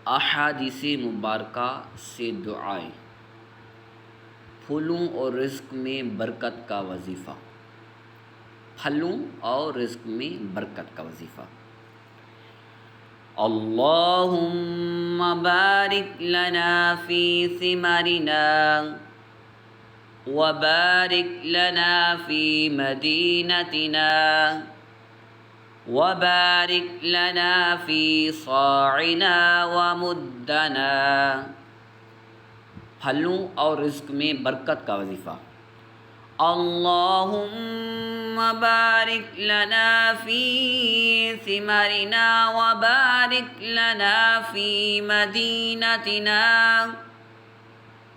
अहादीस मुबारका से दुआएं, फूलों और रिज़्क़ में बरकत का वजीफ़ा। फलों और रिज़्क़ में बरकत का वजीफ़ा। अल्लाहुम्मा बारिक लना फ़ी सिमरिना व बारिक लना फ़ी मदीनतिना व बारिक लना फ़ी साइना व मुद्दना। फलों और रिज़्क़ में बरकत का वजीफ़ा। अल्लाहुम्मा बारिक लना फ़ी सिमरिना व बारिक लना फ़ी मदीनतिना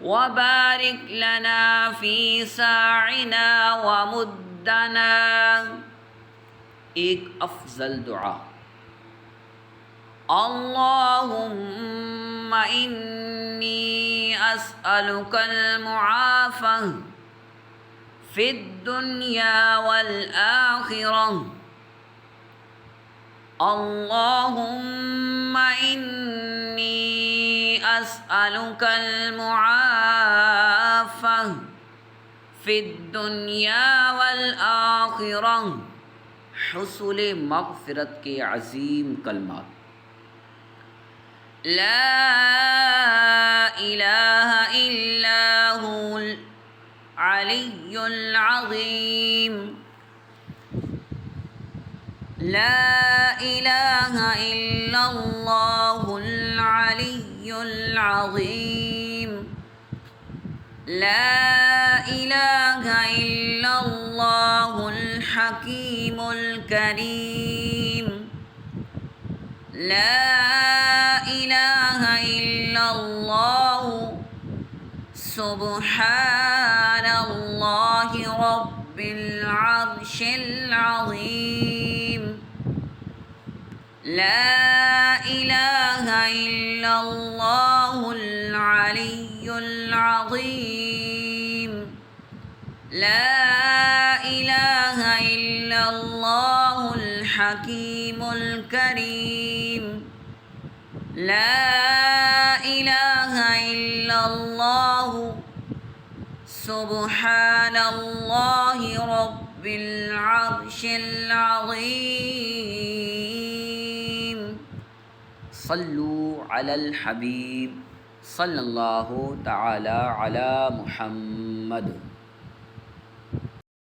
व बारिक लना फ़ी साइना व मुद्दना। एक अफ़ज़ल दुआ। अल्लाहुम्मा इन्नी अस्अलुकल मुआफ़ा फ़िद्दुनिया वल आख़िरह। अल्लाहुम्मा इन्नी अस्अलुकल मुआफ़ा फ़िद्दुनिया वल आख़िरह। हुसूल मग़फ़िरत के अज़ीम कलमात। ला इलाहा इल्ला हुल अलिय्युल अज़ीम। ला इलाहा इल्लल्लाहुल अलिय्युल अज़ीम। ला इलाहा इल्लल्लाहुल हकीमुल करीम। ला इलाहा इल्लल्लाहु सुब्हानल्लाहि रब्बिल अर्शिल अज़ीम। ला इलाहा इल्लल्लाहुल अलिय्युल अज़ीम। ला इलाहा इल्लल्लाहुल हकीमुल करीम। ला इलाहा इल्लल्लाहु सुब्हानल्लाहि रब्बिल अर्शिल अज़ीम। सल्लू अलल हबीब सल्लल्लाहु तआला अला मुहम्मद।